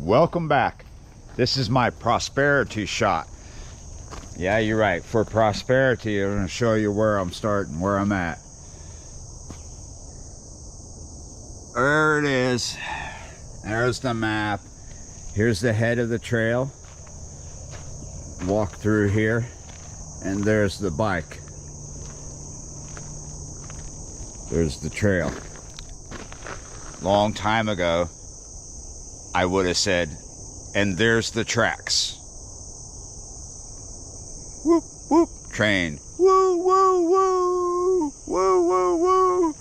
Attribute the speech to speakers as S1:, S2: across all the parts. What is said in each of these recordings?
S1: welcome back. This is my prosperity shot. Yeah, you're right. For prosperity, I'm going to show you where I'm starting, where I'm at. There it is. There's the map. Here's the head of the trail. Walk through here, and there's the bike. There's the trail. Long time ago, I would have said, and there's the tracks. Whoop, whoop, train. Woo, woo, woo, woo, woo, woo.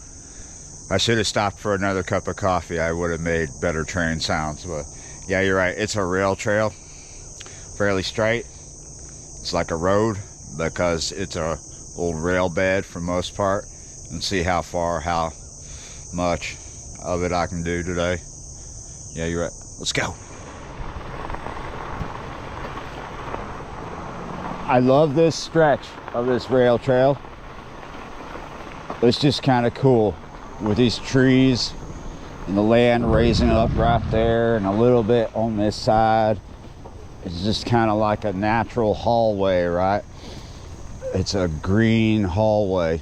S1: I should have stopped for another cup of coffee. I would have made better train sounds, but yeah, you're right. It's a rail trail, fairly straight. It's like a road because it's a old rail bed for most part. And see how far, how much of it I can do today. Yeah, you're right. Let's go. I love this stretch of this rail trail. It's just kind of cool with these trees and the land raising up right there and a little bit on this side. It's just kind of like a natural hallway, right? It's a green hallway.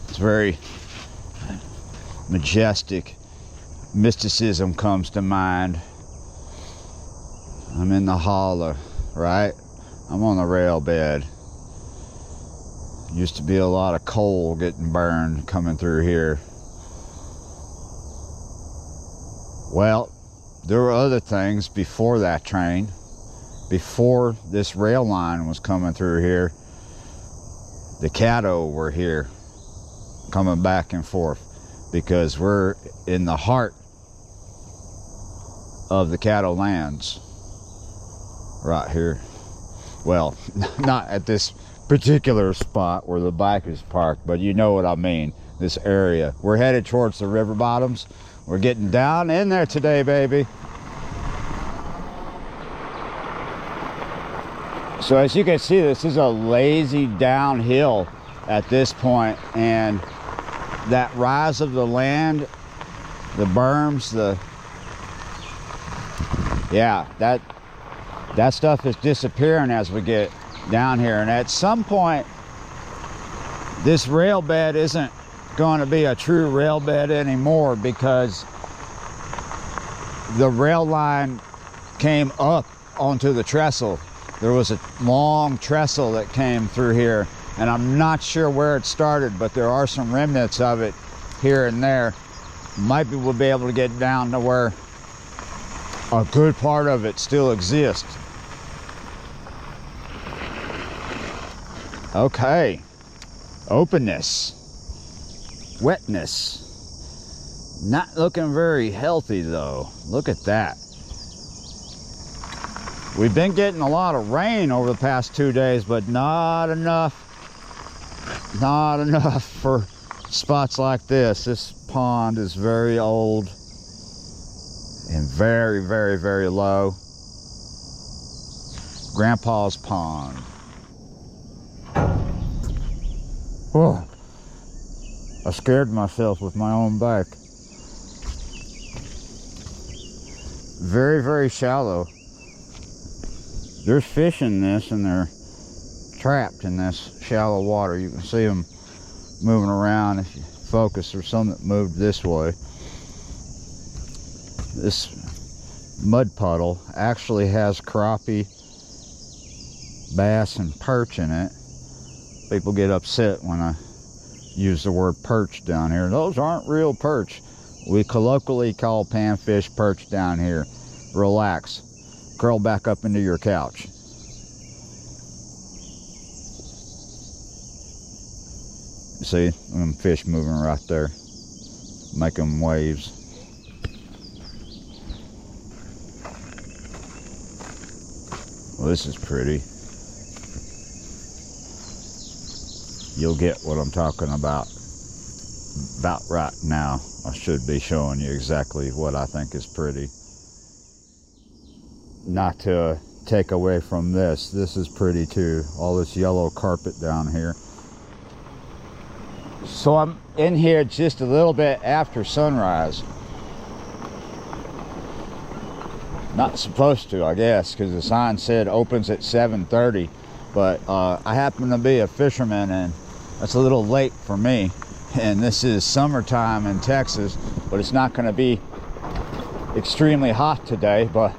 S1: It's very majestic. Mysticism comes to mind. I'm in the hollow, right? I'm on the rail bed. Used to be a lot of coal getting burned coming through here. Well, there were other things before that train. Before this rail line was coming through here, the cattle were here, coming back and forth, because we're in the heart of the cattle lands right here. Well, not at this particular spot where the bike is parked, but you know what I mean, this area. We're headed towards the river bottoms. We're getting down in there today, baby. So as you can see, this is a lazy downhill at this point, and that rise of the land, the berms, that stuff is disappearing as we get down here. And at some point, this rail bed isn't going to be a true rail bed anymore, because the rail line came up onto the trestle. There was a long trestle that came through here, and I'm not sure where it started, but there are some remnants of it here and there. Might be we'll be able to get down to where a good part of it still exists. Okay, openness, wetness, not looking very healthy though. Look at that. We've been getting a lot of rain over the past 2 days, but not enough for spots like this. This pond is very old and very, very, very low. Grandpa's pond. Oh, I scared myself with my own bike. Very, very shallow. There's fish in this, and they're trapped in this shallow water. You can see them moving around if you focus. There's some that moved this way. This mud puddle actually has crappie, bass, and perch in it. People get upset when I use the word perch down here. Those aren't real perch. We colloquially call panfish perch down here. Relax. Curl back up into your couch. See, them fish moving right there, making waves. Well, this is pretty. You'll get what I'm talking about right now. I should be showing you exactly what I think is pretty. Not to take away from this. This is pretty too. All this yellow carpet down here. So I'm in here just a little bit after sunrise. Not supposed to, I guess, because the sign said opens at 7:30. But I happen to be a fisherman, and that's a little late for me. And this is summertime in Texas, but it's not going to be extremely hot today. But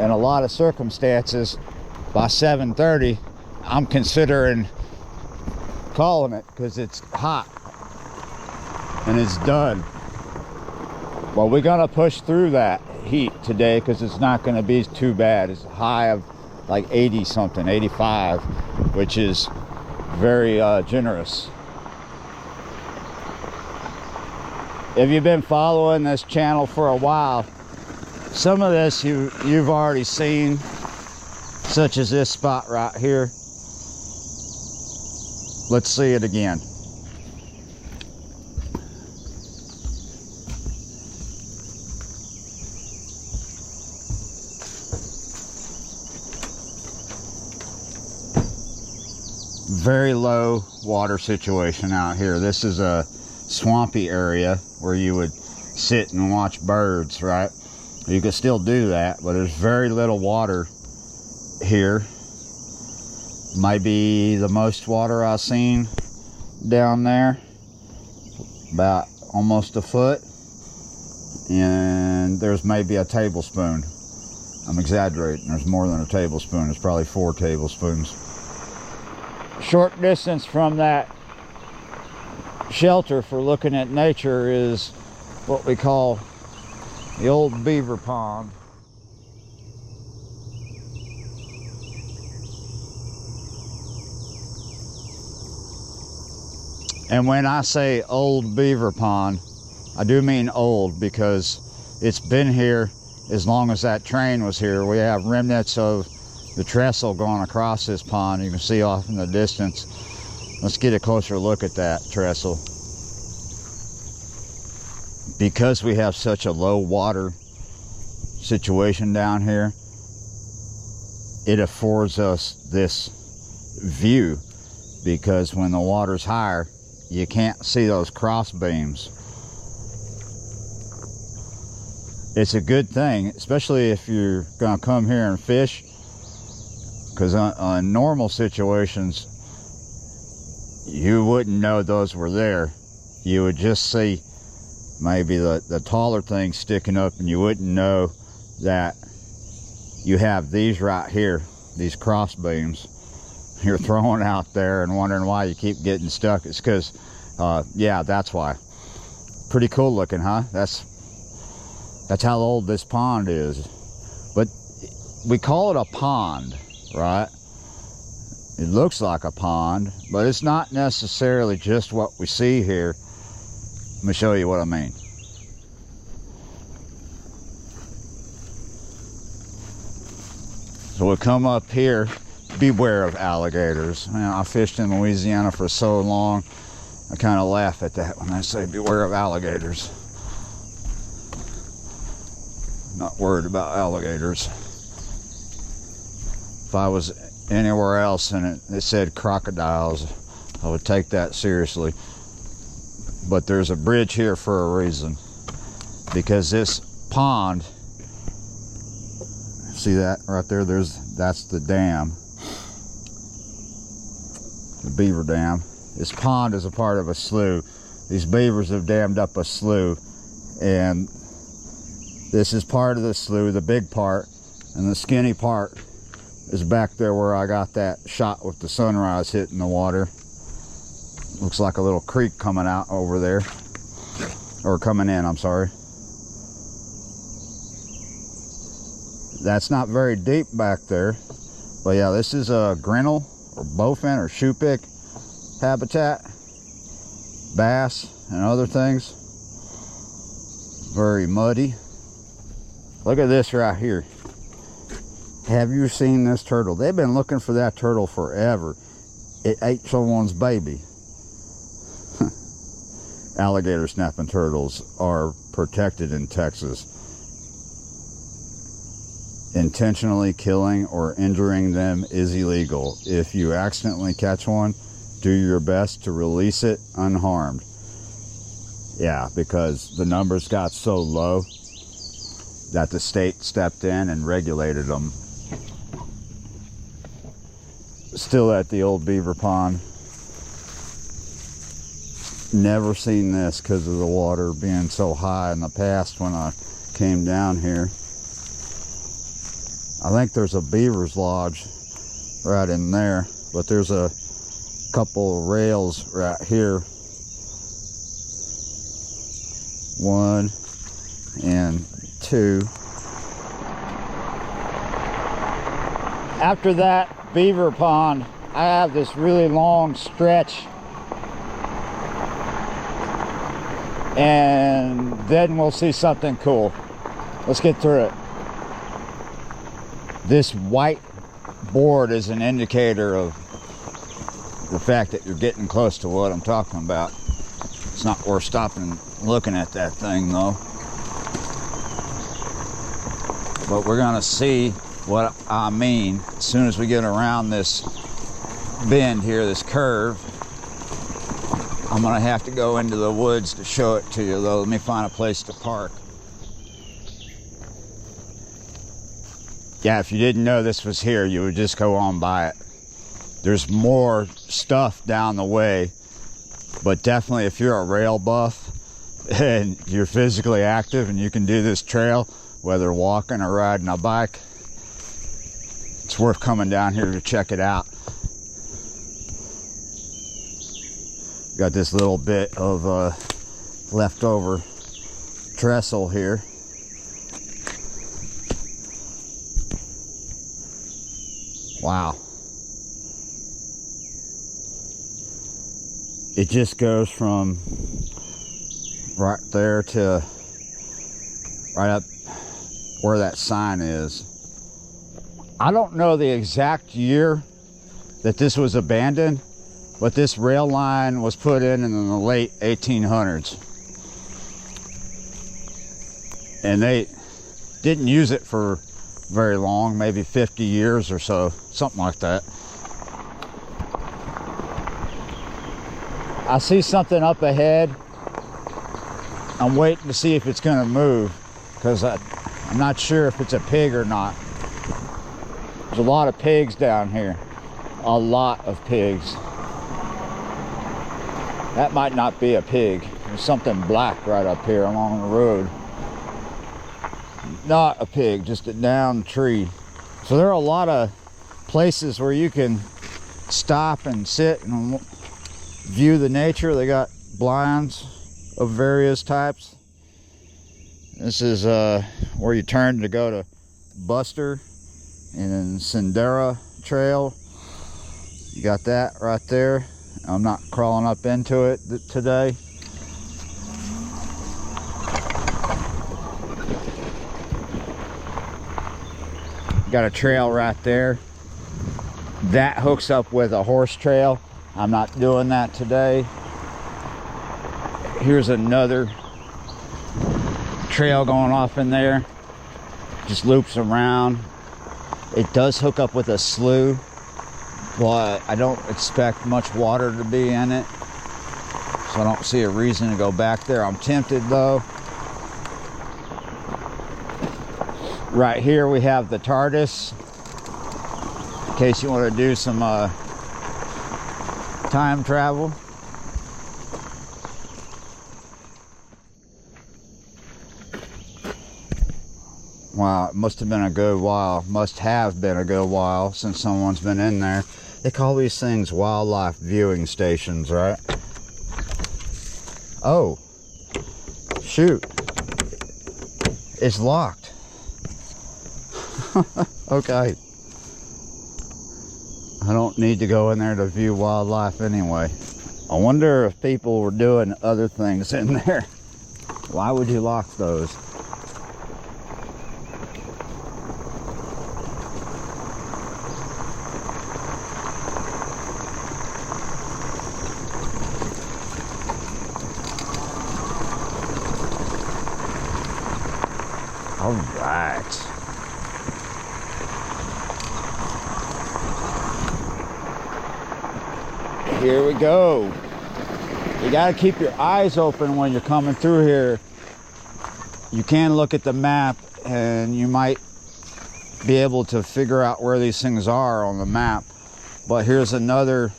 S1: in a lot of circumstances, by 7:30, I'm considering calling it because it's hot and it's done. Well, we're gonna push through that heat today because it's not going to be too bad. It's a high of like 80 something, 85, which is very generous. If you've been following this channel for a while, some of this you've already seen, such as this spot right here. Let's see it again. Very low water situation out here. This is a swampy area where you would sit and watch birds, right? You can still do that, but there's very little water here. Might be the most water I've seen down there, about almost a foot, and there's maybe a tablespoon. I'm exaggerating, there's more than a tablespoon. It's probably 4 tablespoons. Short distance from that shelter for looking at nature is what we call the old beaver pond. And when I say old beaver pond, I do mean old because it's been here as long as that train was here. We have remnants of the trestle going across this pond. You can see off in the distance. Let's get a closer look at that trestle. Because we have such a low water situation down here, it affords us this view, because when the water's higher, you can't see those cross beams. It's a good thing, especially if you're gonna come here and fish, because on normal situations, you wouldn't know those were there. You would just see maybe the taller thing sticking up, and you wouldn't know that you have these right here, these cross beams you're throwing out there and wondering why you keep getting stuck. It's because, yeah, that's why. Pretty cool looking, huh? That's how old this pond is. But we call it a pond, right? It looks like a pond, but it's not necessarily just what we see here. Let me show you what I mean. So we'll come up here. Beware of alligators. Man, I fished in Louisiana for so long, I kind of laugh at that when I say beware of alligators. I'm not worried about alligators. If I was anywhere else and it said crocodiles, I would take that seriously. But there's a bridge here for a reason, because this pond, see that right there? That's the dam, the beaver dam. This pond is a part of a slough. These beavers have dammed up a slough, and this is part of the slough, the big part, and the skinny part is back there where I got that shot with the sunrise hitting the water. Looks like a little creek coming out over there, or coming in, I'm sorry. That's not very deep back there, but yeah, this is a grinnell or bowfin or shoepick habitat, bass and other things. Very muddy. Look at this right here. Have you seen this turtle? They've been looking for that turtle forever. It ate someone's baby. Alligator snapping turtles are protected in Texas. Intentionally killing or injuring them is illegal. If you accidentally catch one, do your best to release it unharmed. Yeah, because the numbers got so low that the state stepped in and regulated them. Still at the old beaver pond. Never seen this because of the water being so high in the past when I came down here. I think there's a beaver's lodge right in there, but there's a couple of rails right here. 1 and 2. After that beaver pond, I have this really long stretch, and then we'll see something cool. Let's get through it. This white board is an indicator of the fact that you're getting close to what I'm talking about. It's not worth stopping and looking at that thing though. But we're gonna see what I mean as soon as we get around this bend here, this curve. I'm gonna have to go into the woods to show it to you though. Let me find a place to park. Yeah, if you didn't know this was here, you would just go on by it. There's more stuff down the way, but definitely if you're a rail buff and you're physically active and you can do this trail, whether walking or riding a bike, it's worth coming down here to check it out. Got this little bit of leftover trestle here. Wow. It just goes from right there to right up where that sign is. I don't know the exact year that this was abandoned, but this rail line was put in the late 1800s. And they didn't use it for very long, maybe 50 years or so, something like that. I see something up ahead. I'm waiting to see if it's going to move because I'm not sure if it's a pig or not. There's a lot of pigs down here. A lot of pigs. That might not be a pig. There's something black right up here along the road. Not a pig, just a downed tree. So there are a lot of places where you can stop and sit and view the nature. They got blinds of various types. This is where you turn to go to Buster and then Sendera Trail. You got that right there. I'm not crawling up into it today. Got a trail right there. That hooks up with a horse trail. I'm not doing that today. Here's another trail going off in there. Just loops around. It does hook up with a slough, but I don't expect much water to be in it. So I don't see a reason to go back there. I'm tempted though. Right here we have the TARDIS, in case you want to do some time travel. Wow, it must have been a good while, since someone's been in there. They call these things wildlife viewing stations, right? Oh, shoot, it's locked. Okay. I don't need to go in there to view wildlife anyway. I wonder if people were doing other things in there. Why would you lock those? All right. Here we go. You gotta keep your eyes open when you're coming through here. You can look at the map and you might be able to figure out where these things are on the map. But here's another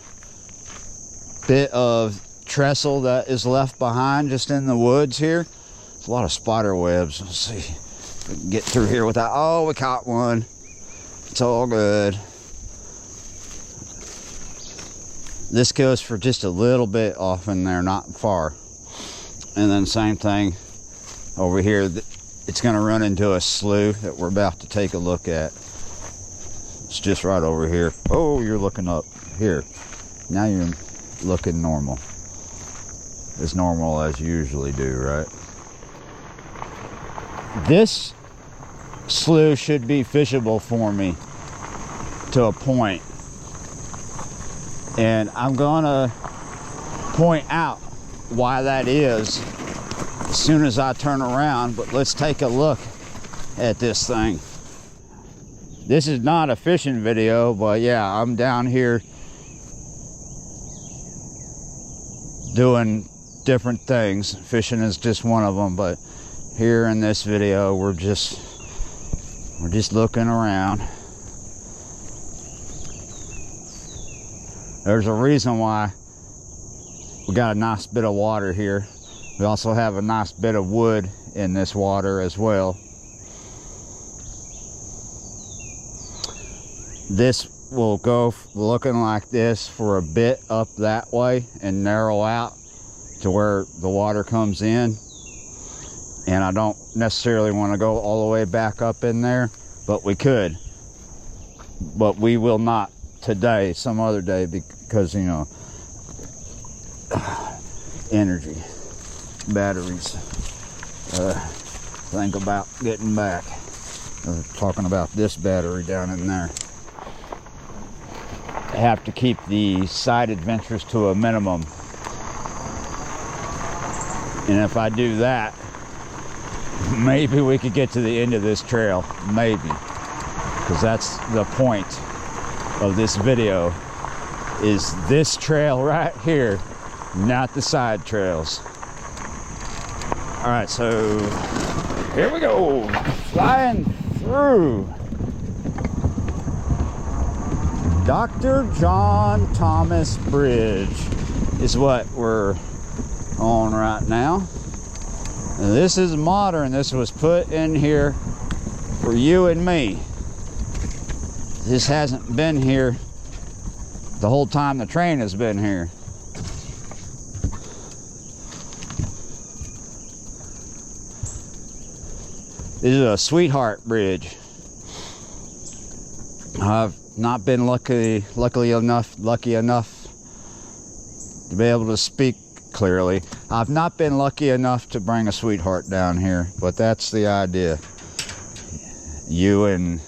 S1: bit of trestle that is left behind just in the woods here. There's a lot of spider webs. Let's see if we can get through here without, oh, we caught one. It's all good. This goes for just a little bit off in there, not far. And then same thing over here. It's going to run into a slough that we're about to take a look at. It's just right over here. Oh, you're looking up here. Now you're looking normal. As normal as you usually do, right? This slough should be fishable for me to a point. And I'm gonna point out why that is as soon as I turn around, but let's take a look at this thing. This is not a fishing video, but yeah, I'm down here doing different things. Fishing is just one of them, but here in this video, we're just looking around. There's a reason why we got a nice bit of water here. We also have a nice bit of wood in this water as well. This will go looking like this for a bit up that way and narrow out to where the water comes in. And I don't necessarily want to go all the way back up in there, but we could. But we will not today, some other day, because, you know, energy, batteries, think about getting back. Talking about this battery down in there. I have to keep the side adventures to a minimum. And if I do that, maybe we could get to the end of this trail, maybe. Because that's the point of this video, is this trail right here, not the side trails. All right, so here we go, flying through Dr. John Thomas Bridge is what we're on right now. And this is modern. This was put in here for you and me. This hasn't been here the whole time the train has been here. This is a Sweetheart Bridge. I've not been lucky enough to be able to speak clearly. I've not been lucky enough to bring a sweetheart down here, but that's the idea. You and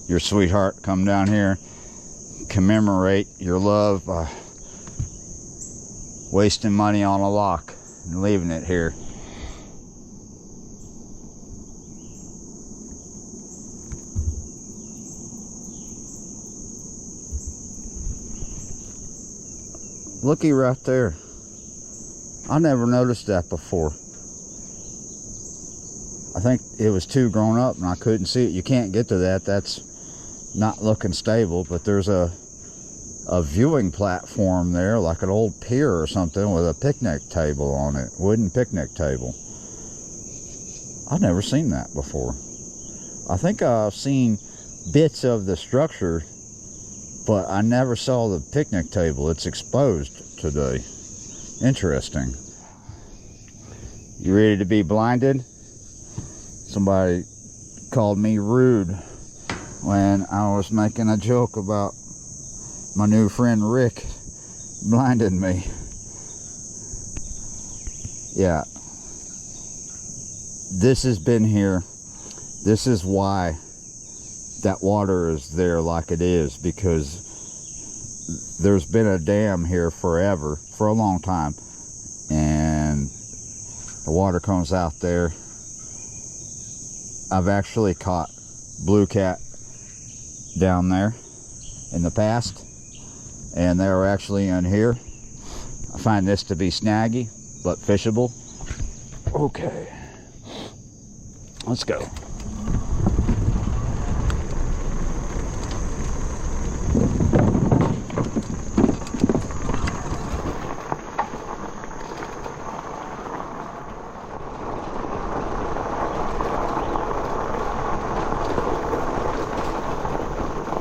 S1: your sweetheart come down here, commemorate your love by wasting money on a lock and leaving it here. Looky right there. I never noticed that before. I think it was too grown up and I couldn't see it. You can't get to that. That's not looking stable, but there's a viewing platform there, like an old pier or something, with a picnic table on it, wooden picnic table. I've never seen that before. I think I've seen bits of the structure, but I never saw the picnic table. It's exposed today. Interesting. You ready to be blinded? Somebody called me rude when I was making a joke about my new friend Rick blinded me. Yeah. This has been here. This is why that water is there like it is, because there's been a dam here forever, for a long time, and the water comes out there. I've actually caught blue cat down there in the past, and they were actually in here. I find this to be snaggy but fishable. Okay, let's go.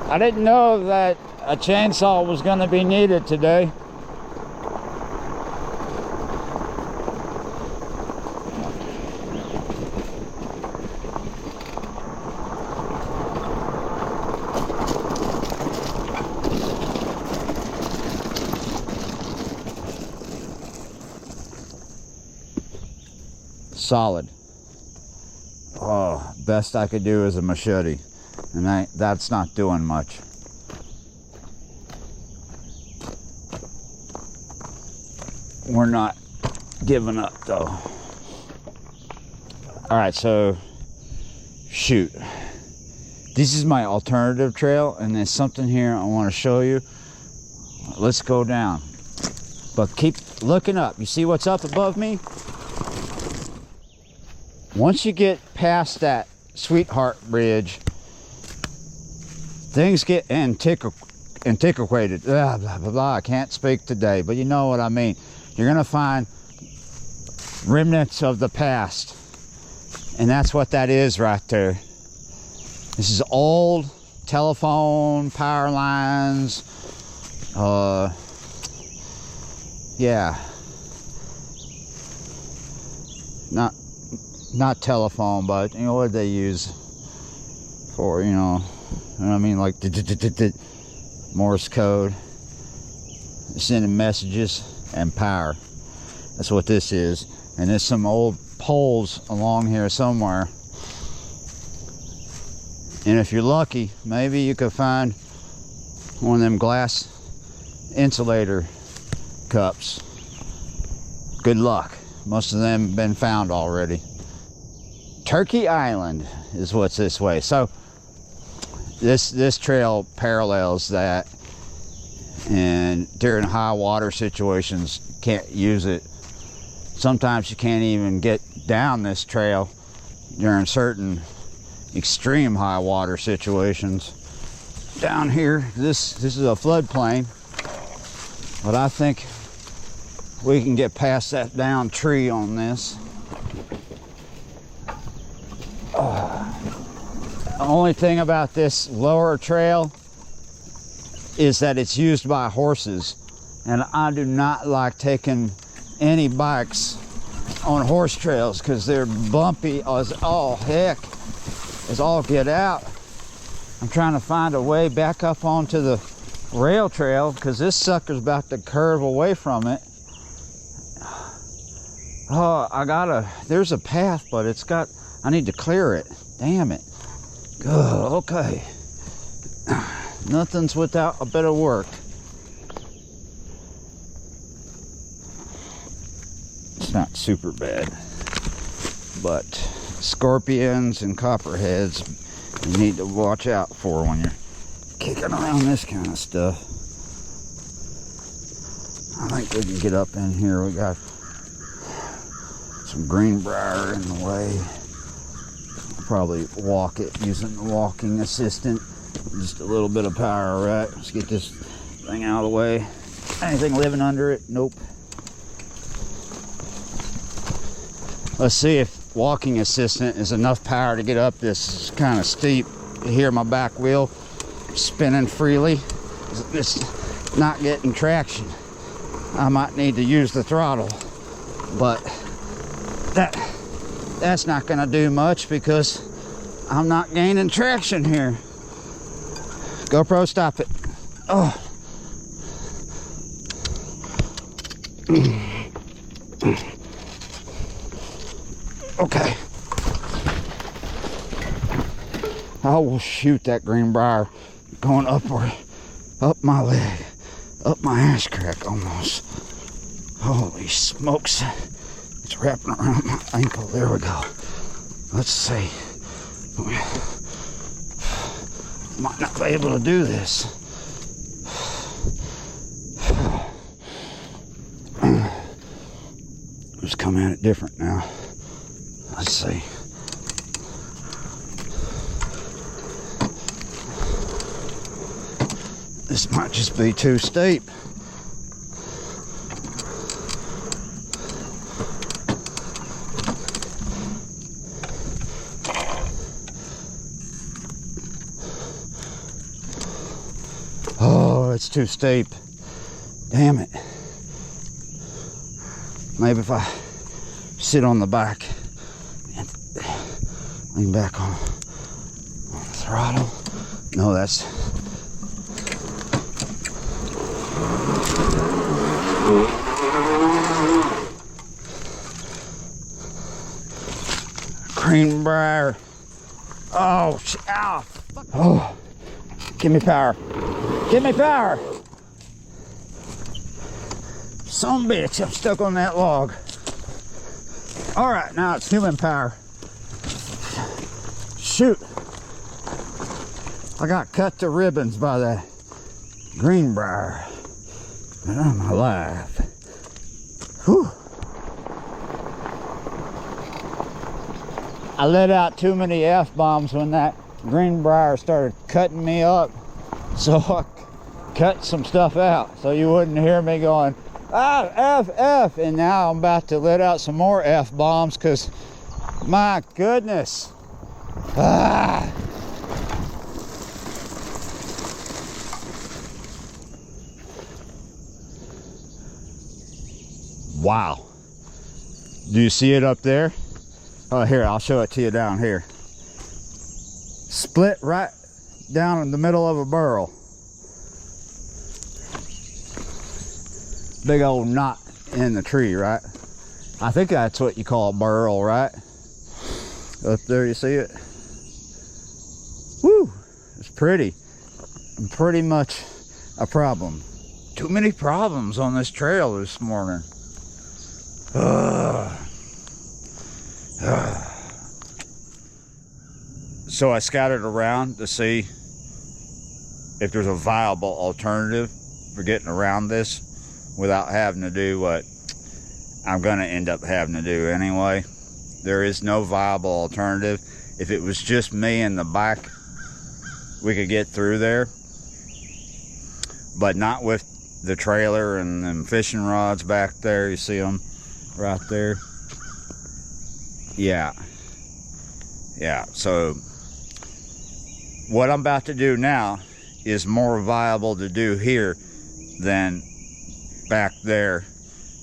S1: I didn't know that a chainsaw was going to be needed today. Solid. Oh, best I could do is a machete, and that's not doing much. We're not giving up though. All right, so shoot, this is my alternative trail, and there's something here I want to show you. Let's go down, but keep looking up. You see what's up above me? Once you get past that Sweetheart Bridge, things get antiquated. Blah, blah, blah, blah. I can't speak today, but you know what I mean. You're gonna find remnants of the past, and that's what that is right there. This is old telephone, power lines, yeah, not telephone, but you know what they use for, you know what I mean, like Morse code, sending messages and power. That's what this is. And there's some old poles along here somewhere, and if you're lucky, maybe you could find one of them glass insulator cups. Good luck. Most of them have been found already. Turkey Island is what's this way. So this trail parallels that, and during high water situations can't use it. Sometimes you can't even get down this trail during certain extreme high water situations. Down here, this is a floodplain, but I think we can get past that down tree on this. The only thing about this lower trail is that it's used by horses, and I do not like taking any bikes on horse trails because they're bumpy as all heck, as all get out. I'm trying to find a way back up onto the rail trail because this sucker's about to curve away from it. Oh, there's a path, but I need to clear it. Damn it. Good, okay. Nothing's without a bit of work. It's not super bad, but scorpions and copperheads you need to watch out for when you're kicking around this kind of stuff. I think we can get up in here. We got some greenbrier in the way. Probably walk it using the walking assistant. Just a little bit of power, right? Let's get this thing out of the way. Anything living under it? Nope. Let's see if walking assistant is enough power to get up this kind of steep. You hear my back wheel spinning freely. It's not getting traction. I might need to use the throttle, but that's not going to do much because I'm not gaining traction here. GoPro, stop it. Oh. Okay. I will shoot that greenbrier going upward, up my leg, up my ass crack almost. Holy smokes. It's wrapping around my ankle. There we go. Let's see. Might not be able to do this. Let's come at it different now. Let's see. This might just be too steep. it's too steep. Damn it. Maybe if I sit on the back and lean back on the throttle. No, that's... Greenbrier. Oh, ow. Oh, give me power. Give me power. Son of a bitch, I'm stuck on that log. All right, now it's human power. Shoot. I got cut to ribbons by that Greenbrier. And I'm alive. Whew. I let out too many F-bombs when that Greenbrier started cutting me up. So I cut some stuff out so you wouldn't hear me going, ah, F, F. And now I'm about to let out some more F-bombs because, my goodness. Ah. Wow. Do you see it up there? Oh, here, I'll show it to you down here. Split right down in the middle of a burrow. Big old knot in the tree, right? I think that's what you call a burrow, right? Up there, you see it? Woo! It's pretty. Pretty much a problem. Too many problems on this trail this morning. So I scouted around to see if there's a viable alternative for getting around this without having to do what I'm going to end up having to do anyway. There is no viable alternative. If it was just me in the back, we could get through there, but not with the trailer and them fishing rods back there. You see them right there? Yeah, so what I'm about to do now is more viable to do here than back there.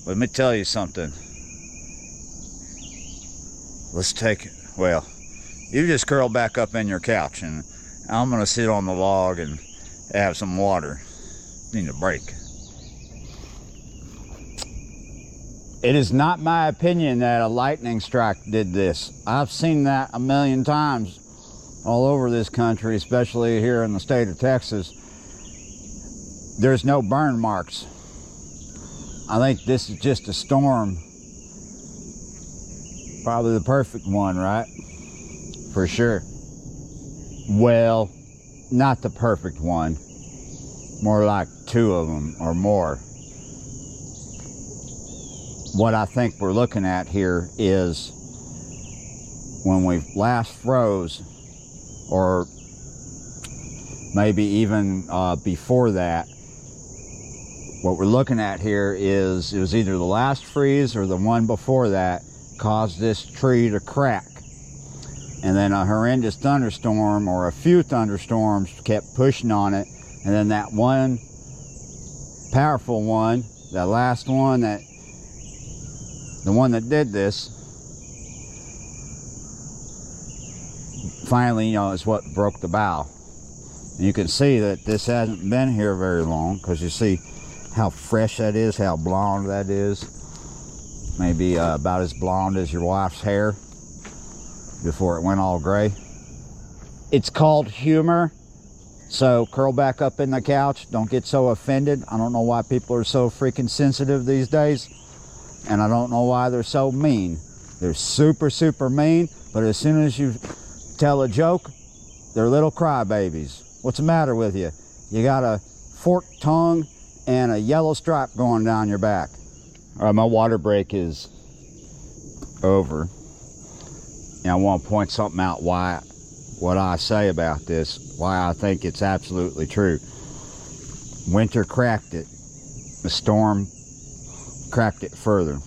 S1: Let me tell you something. Let's take it. Well, you just curl back up in your couch and I'm gonna sit on the log and have some water. Need a break. It is not my opinion that a lightning strike did this. I've seen that a million times all over this country, especially here in the state of Texas. There's no burn marks. I think this is just a storm. Probably the perfect one, right? For sure. Well, not the perfect one. More like two of them or more. What I think we're looking at here is when we last froze, or maybe even before that, what we're looking at here is it was either the last freeze or the one before that caused this tree to crack. And then a horrendous thunderstorm or a few thunderstorms kept pushing on it. And then that one powerful one, that last one, the one that did this, finally, is what broke the bow. And you can see that this hasn't been here very long, because you see how fresh that is, how blonde that is. Maybe about as blonde as your wife's hair before it went all gray. It's called humor. So curl back up in the couch. Don't get so offended. I don't know why people are so freaking sensitive these days. And I don't know why they're so mean. They're super, super mean. But as soon as you tell a joke, they're little crybabies. What's the matter with you? You got a forked tongue and a yellow stripe going down your back. All right, my water break is over. And I want to point something out what I say about this, why I think it's absolutely true. Winter cracked it. The storm cracked it further.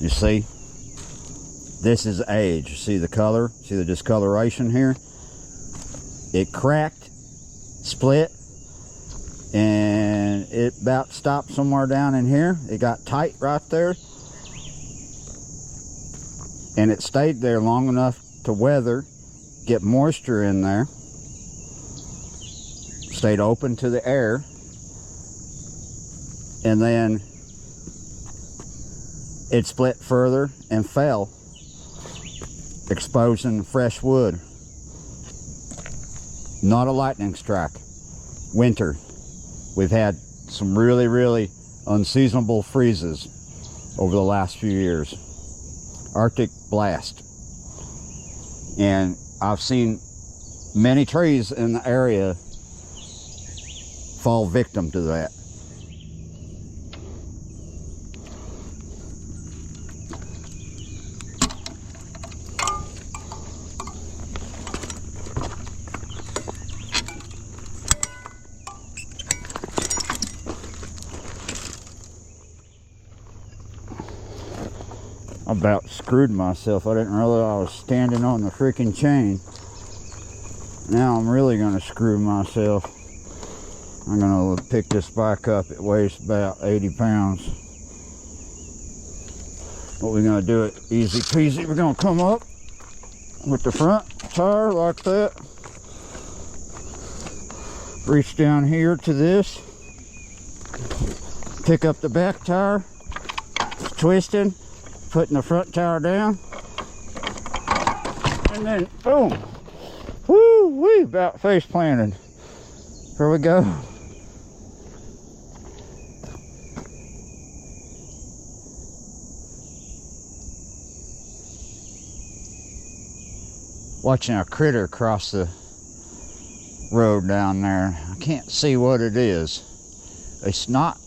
S1: You see? This is age. See the color? See the discoloration here? It cracked, split, and it about stopped somewhere down in here. It got tight right there, and it stayed there long enough to weather, get moisture in there, stayed open to the air, and then it split further and fell, exposing fresh wood. Not a lightning strike. Winter. We've had some really, really unseasonable freezes over the last few years. Arctic blast. And I've seen many trees in the area fall victim to that. I about screwed myself. I didn't realize I was standing on the freaking chain. Now I'm really going to screw myself. I'm going to pick this bike up. It weighs about 80 pounds. What we're going to do it easy peasy. We're going to come up with the front tire like that. Reach down here to this. Pick up the back tire. Twisting. Putting the front tire down, and then boom, woo, we about face planted. Here we go. Watching a critter cross the road down there. I can't see what it is. It's not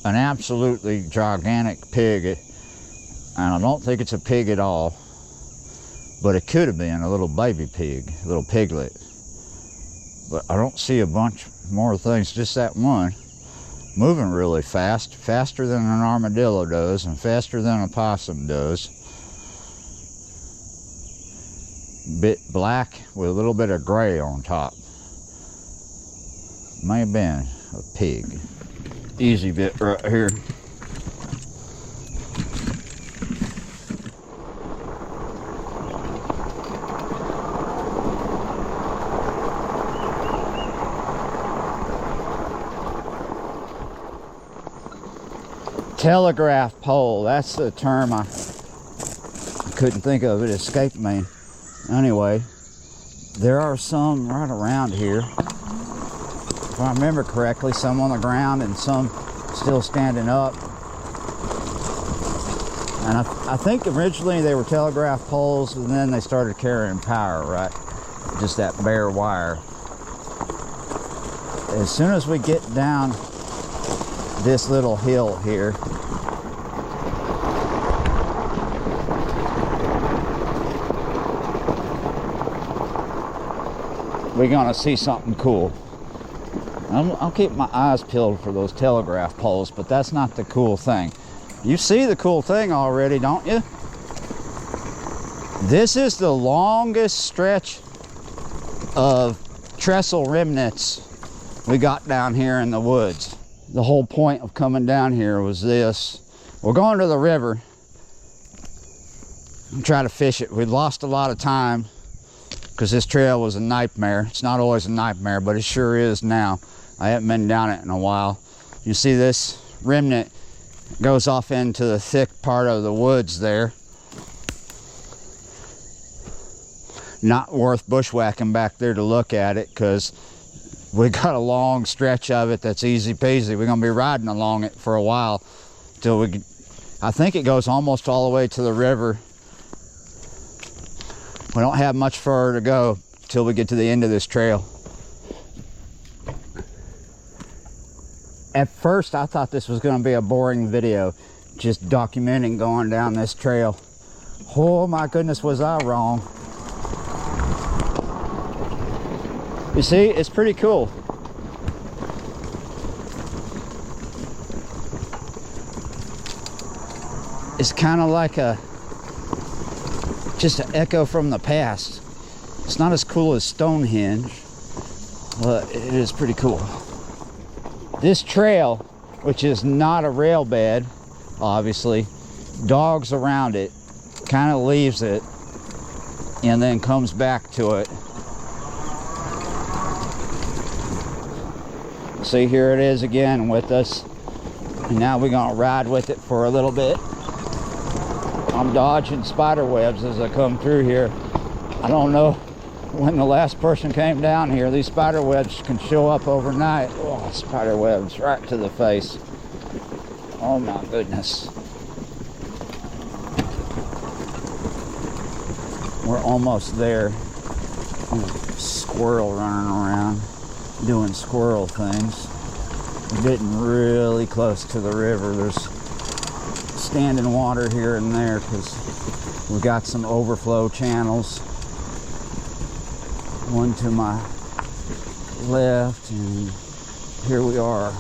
S1: an absolutely gigantic pig. And I don't think it's a pig at all, but it could have been a little baby pig, a little piglet. But I don't see a bunch more things, just that one. Moving really fast, faster than an armadillo does and faster than a possum does. Bit black with a little bit of gray on top. May have been a pig. Easy bit right here. Telegraph pole, that's the term. I couldn't think of it, escaped me. Anyway, there are some right around here. If I remember correctly, some on the ground and some still standing up. And I think originally they were telegraph poles, and then they started carrying power, right? Just that bare wire. As soon as we get down this little hill here, we're gonna see something cool. I'll keep my eyes peeled for those telegraph poles, but that's not the cool thing. You see the cool thing already, don't you? This is the longest stretch of trestle remnants we got down here in the woods. The whole point of coming down here was this. We're going to the river and try to fish it. We lost a lot of time because this trail was a nightmare. It's not always a nightmare, but it sure is now. I haven't been down it in a while. You see this remnant goes off into the thick part of the woods there. Not worth bushwhacking back there to look at it, because we got a long stretch of it that's easy peasy. We're gonna be riding along it for a while till we, I think it goes almost all the way to the river. We don't have much further to go till we get to the end of this trail. At first, I thought this was gonna be a boring video, just documenting going down this trail. Oh my goodness, was I wrong. You see, it's pretty cool. It's kind of like just an echo from the past. It's not as cool as Stonehenge, but it is pretty cool. This trail, which is not a rail bed, obviously, dogs around it, kind of leaves it, and then comes back to it. See, here it is again with us. And now we're gonna ride with it for a little bit. I'm dodging spider webs as I come through here. I don't know when the last person came down here. These spider webs can show up overnight. Oh, spider webs right to the face. Oh my goodness. We're almost there. Squirrel running around doing squirrel things. We're getting really close to the river. There's standing water here and there because we've got some overflow channels. One to my left, and here we are.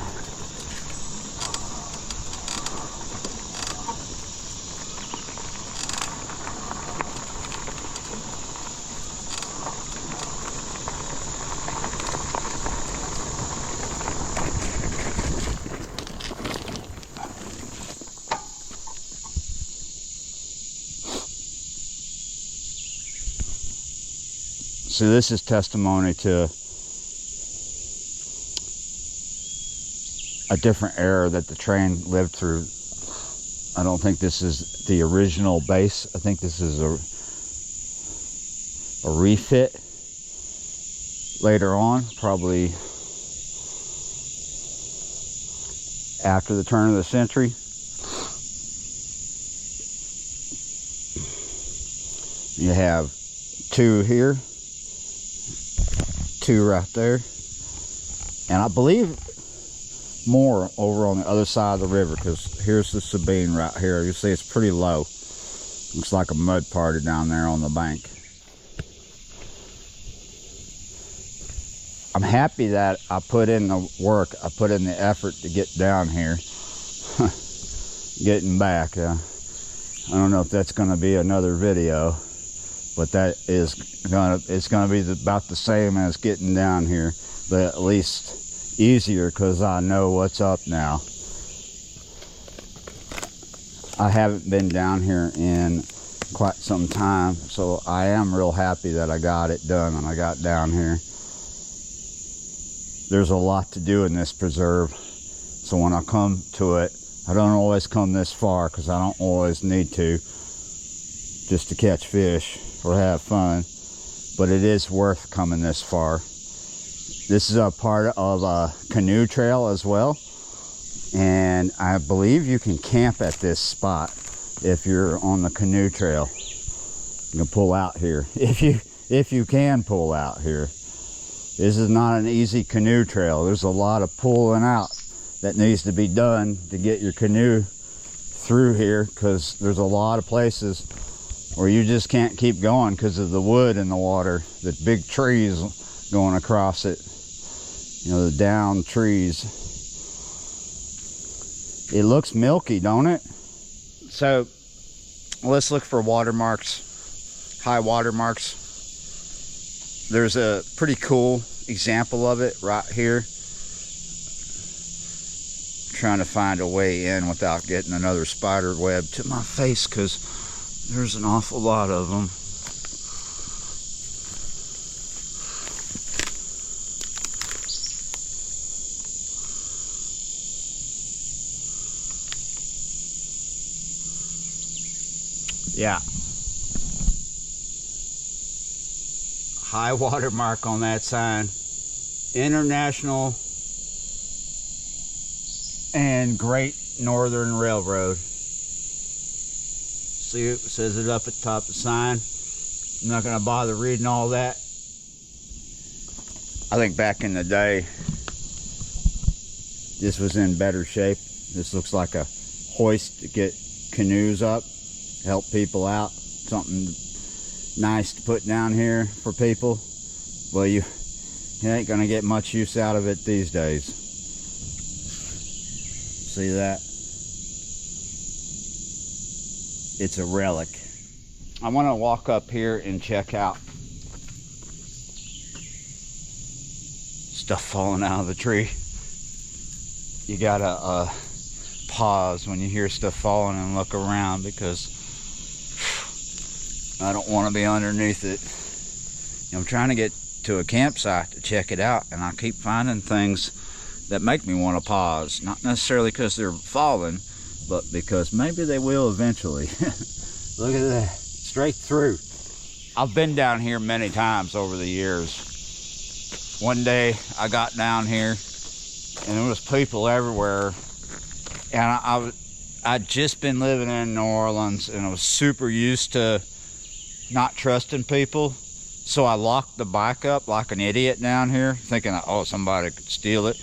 S1: So this is testimony to a different era that the train lived through. I don't think this is the original base. I think this is a refit later on, probably after the turn of the century. You have two here, two right there, and I believe more over on the other side of the river, because here's the Sabine right here. You see it's pretty low. Looks like a mud party down there on the bank. I'm happy that I put in the work, I put in the effort to get down here. Getting back, I don't know if that's going to be another video, but that is it's gonna be about the same as getting down here, but at least easier because I know what's up now. I haven't been down here in quite some time, so I am real happy that I got it done and I got down here. There's a lot to do in this preserve, so when I come to it, I don't always come this far because I don't always need to, just to catch fish or have fun, but it is worth coming this far. This is a part of a canoe trail as well, and I believe you can camp at this spot if you're on the canoe trail. You can pull out here if you can pull out here. This is not an easy canoe trail. There's a lot of pulling out that needs to be done to get your canoe through here, because there's a lot of places where you just can't keep going because of the wood in the water, the big trees going across it, you know, the downed trees. It looks milky, don't it? So let's look for watermarks, high watermarks. There's a pretty cool example of it right here. I'm trying to find a way in without getting another spider web to my face, because there's an awful lot of them. Yeah. High water mark on that sign. International and Great Northern Railroad. See, it says it up at the top of the sign. I'm not going to bother reading all that. I think back in the day, this was in better shape. This looks like a hoist to get canoes up, help people out. Something nice to put down here for people. Well, you ain't going to get much use out of it these days. See that? It's a relic. I want to walk up here and check out stuff falling out of the tree. you gotta pause when you hear stuff falling and look around, because I don't want to be underneath it. I'm trying to get to a campsite to check it out, and I keep finding things that make me want to pause. Not necessarily because they're falling, but because maybe they will eventually. Look at that, straight through. I've been down here many times over the years. One day I got down here and there was people everywhere, and I'd just been living in New Orleans, and I was super used to not trusting people. So I locked the bike up like an idiot down here, thinking, oh, somebody could steal it.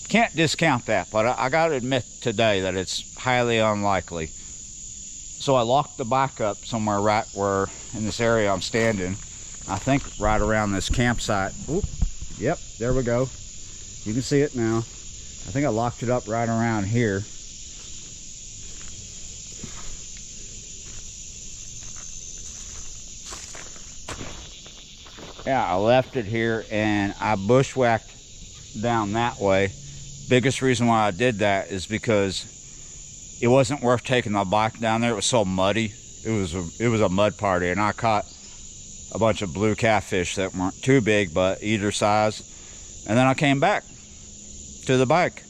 S1: Can't discount that, but I got to admit today that it's highly unlikely. So I locked the bike up somewhere right where, in this area I'm standing, I think right around this campsite. Oop, yep, there we go. You can see it now. I think I locked it up right around here. Yeah, I left it here and I bushwhacked down that way. Biggest reason why I did that is because it wasn't worth taking my bike down there. It was so muddy. It was a mud party, and I caught a bunch of blue catfish that weren't too big, but either size. And then I came back to the bike.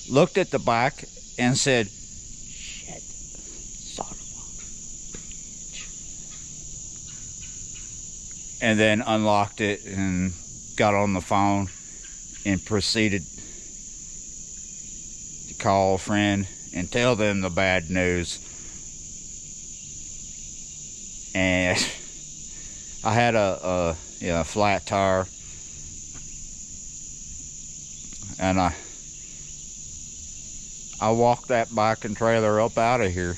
S1: Looked at the bike and said, shit, son of a bitch. And then unlocked it and got on the phone and proceeded to call a friend and tell them the bad news. And I had a flat tire, and I walked that bike and trailer up out of here,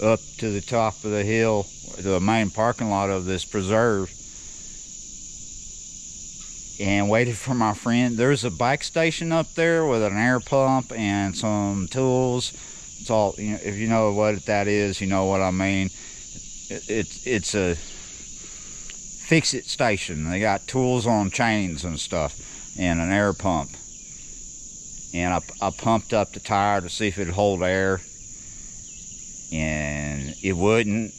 S1: up to the top of the hill, to the main parking lot of this preserve, and waited for my friend. There's a bike station up there with an air pump and some tools. It's all, you know, if you know what that is, you know what I mean. It's a fix-it station. They got tools on chains and stuff, and an air pump. And I pumped up the tire to see if it'd hold air, and it wouldn't.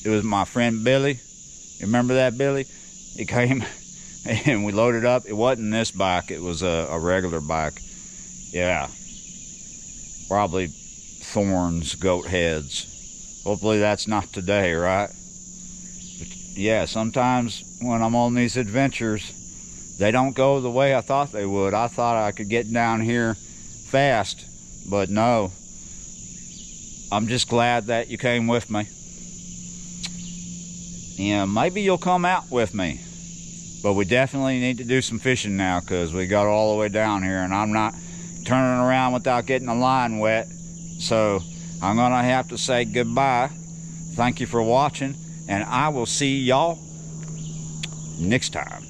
S1: It was my friend Billy. You remember that, Billy? He came and we loaded up. It wasn't this bike, it was a regular bike. Yeah, probably thorns, goat heads. Hopefully that's not today, right? But yeah, sometimes when I'm on these adventures, they don't go the way I thought they would. I thought I could get down here fast, but no. I'm just glad that you came with me. Yeah, maybe you'll come out with me. But we definitely need to do some fishing now, because we got all the way down here and I'm not turning around without getting the line wet. So I'm gonna have to say goodbye. Thank you for watching, and I will see y'all next time.